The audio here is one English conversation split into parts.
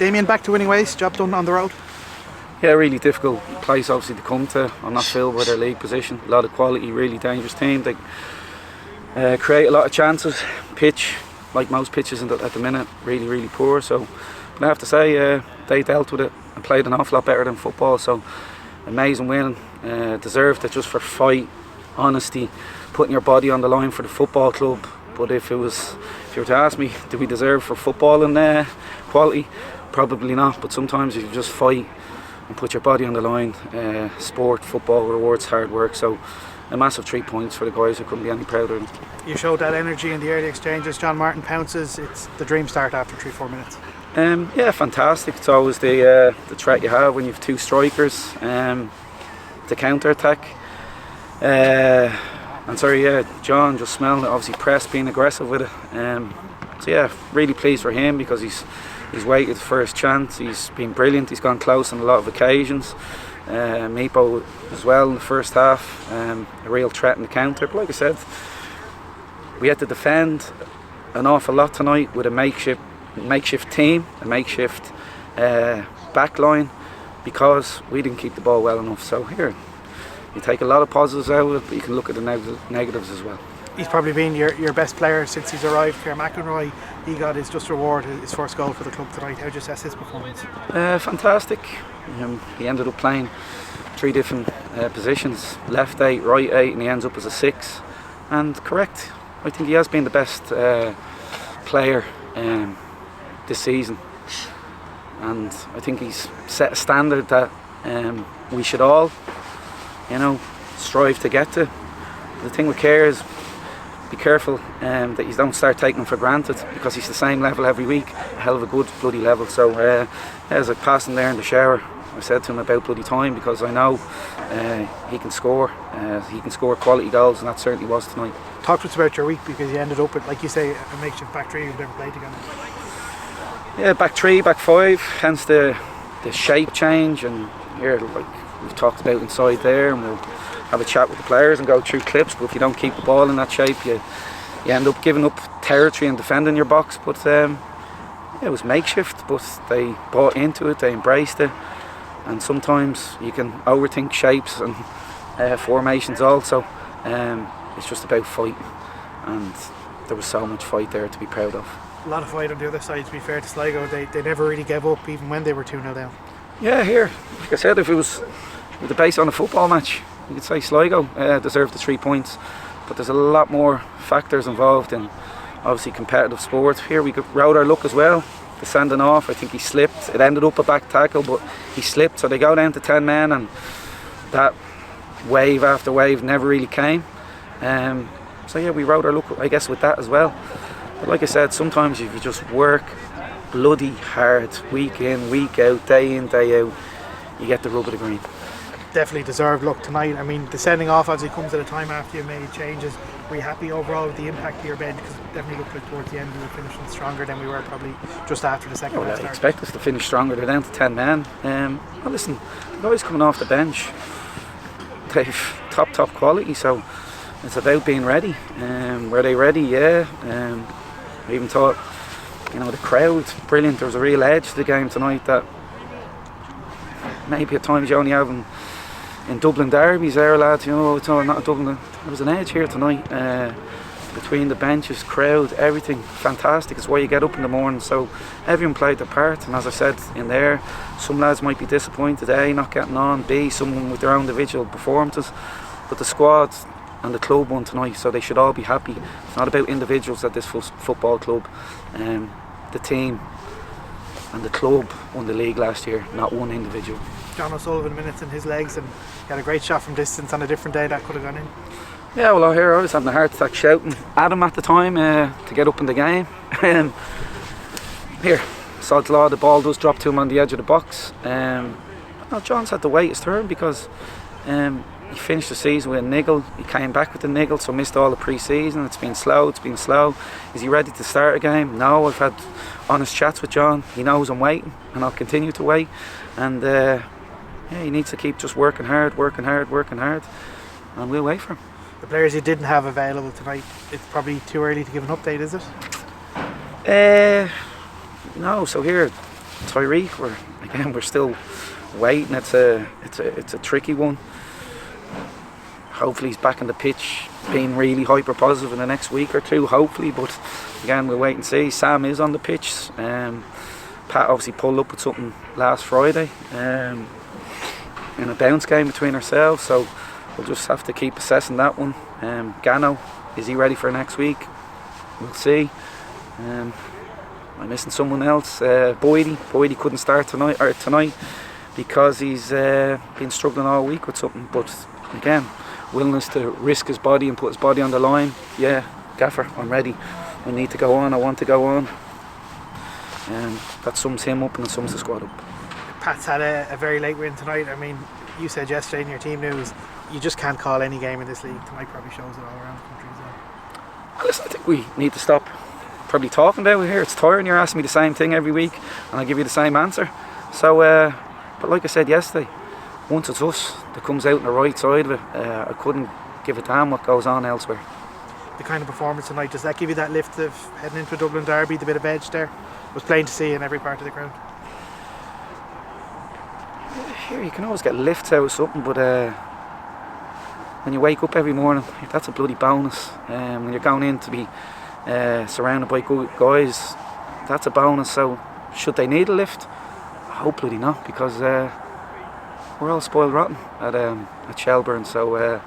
Damien, back to winning ways, job done on the road? Yeah, really difficult place obviously to come to. I'm not thrilled with their league position. A lot of quality, really dangerous team. They create a lot of chances. Pitch, like most pitches at the minute, really poor. So, but I have to say, they dealt with it and played an awful lot better than football. So, amazing win. Deserved it just for fight, honesty, putting your body on the line for the football club. But if you were to ask me, do we deserve for football and quality? Probably not. But sometimes if you just fight and put your body on the line, sport, football rewards hard work. So a massive 3 points for the guys. I couldn't be any prouder of them. You showed that energy in the early exchanges. John Martin pounces. It's the dream start after 3-4 minutes. Yeah, fantastic. It's always the threat you have when you have two strikers. The counter attack. John just smelling it. Obviously, press, being aggressive with it. So yeah, really pleased for him because he's waited for his chance. He's been brilliant. He's gone close on a lot of occasions. Meepo as well in the first half. A real threat in the counter. But like I said, we had to defend an awful lot tonight with a makeshift team, a makeshift back line, because we didn't keep the ball well enough. So here, you take a lot of positives out of it, but you can look at the negatives as well. He's probably been your best player since he's arrived here. McEnroy, he got his just reward, his first goal for the club tonight. How do you assess his performance? Fantastic. He ended up playing 3 different positions, left 8, right 8, and he ends up as a 6. And correct, I think he has been the best player this season. And I think he's set a standard that we should all, strive to get to. The thing with Kerr is, be careful that you don't start taking him for granted, because he's the same level every week, a hell of a good bloody level. So as I passed him there in the shower, I said to him about bloody time, because I know he can score quality goals, and that certainly was tonight. Talk to us about your week, because you ended up with, like you say, a makeshift back three you've never played together. Yeah, back 3, back 5, hence the shape change. And here, like we've talked about inside there, and we'll have a chat with the players and go through clips. But if you don't keep the ball in that shape, you end up giving up territory and defending your box. But it was makeshift, but they bought into it, they embraced it. And sometimes you can overthink shapes and formations also. It's just about fight, and there was so much fight there to be proud of. A lot of fight on the other side, to be fair to Sligo. They never really gave up, even when they were 2-0 down. Yeah, here, like I said, if it was with the base on a football match, you could say Sligo deserved the 3 points. But there's a lot more factors involved in, obviously, competitive sport. Here we rode our luck as well. The sending off, I think he slipped. It ended up a back tackle, but he slipped. So they go down to 10 men, and that wave after wave never really came. So yeah, we rode our luck, I guess, with that as well. But like I said, sometimes if you just work bloody hard, week in, week out, day in, day out, you get the rub of the green. Definitely deserved luck tonight. I mean, the sending off obviously comes at a time after you made changes. Were you happy overall with the impact of your bed? Because it definitely looked like towards the end we were finishing stronger than we were probably just after the second half. I expect us to finish stronger. They're down to 10 men. Well, listen, the guys coming off the bench, they've top quality, so it's about being ready. Were they ready? Yeah. I even thought, the crowd, brilliant. There was a real edge to the game tonight that maybe at times you only have in Dublin derbies there, lads. It's not a Dublin. There was an edge here tonight between the benches, crowd, everything. Fantastic. It's why you get up in the morning. So everyone played their part, and as I said in there, some lads might be disappointed, A, not getting on, B, someone with their own individual performances, but the squad and the club won tonight, so they should all be happy. It's not about individuals at this football club. The team and the club won the league last year, not one individual. John O'Sullivan minutes in his legs, and he had a great shot from distance on a different day that could have gone in. Yeah, well, I was having a heart attack shouting at him at the time to get up in the game. Here, sod's law, the ball does drop to him on the edge of the box. John's had to wait his turn, because he finished the season with a niggle. He came back with the niggle, so missed all the pre-season. It's been slow. Is he ready to start a game? No, I've had honest chats with John. He knows I'm waiting, and I'll continue to wait. And he needs to keep just working hard, and we'll wait for him. The players you didn't have available tonight, it's probably too early to give an update, is it? No, so here, Tyreek, we're still waiting. It's a tricky one. Hopefully he's back on the pitch, being really hyper positive in the next week or two. Hopefully, but again, we'll wait and see. Sam is on the pitch. Pat obviously pulled up with something last Friday in a bounce game between ourselves, so we'll just have to keep assessing that one. Gano, is he ready for next week? We'll see. Am I missing someone else? Boydie couldn't start tonight because he's been struggling all week with something. But again, willingness to risk his body and put his body on the line. Yeah, Gaffer, I'm ready. I need to go on. I want to go on. That sums him up and it sums the squad up. Pat's had a very late win tonight. I mean, you said yesterday in your team news you just can't call any game in this league. Tonight probably shows it all around the country as well. Listen, I think we need to stop probably talking about it here. It's tiring. You're asking me the same thing every week and I give you the same answer. So, but like I said yesterday, once it's us that comes out on the right side of it, I couldn't give a damn what goes on elsewhere. The kind of performance tonight, does that give you that lift of heading into a Dublin derby, the bit of edge there? It was plain to see in every part of the ground. Here, you can always get lifts out of something, but when you wake up every morning, that's a bloody bonus. When you're going in to be surrounded by good guys, that's a bonus. So should they need a lift? Hopefully not, because we're all spoiled rotten at Shelbourne. So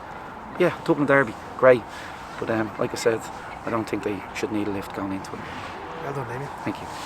yeah, Dublin derby, great, but like I said, I don't think they should need a lift going into it. Well done, Damien. Thank you.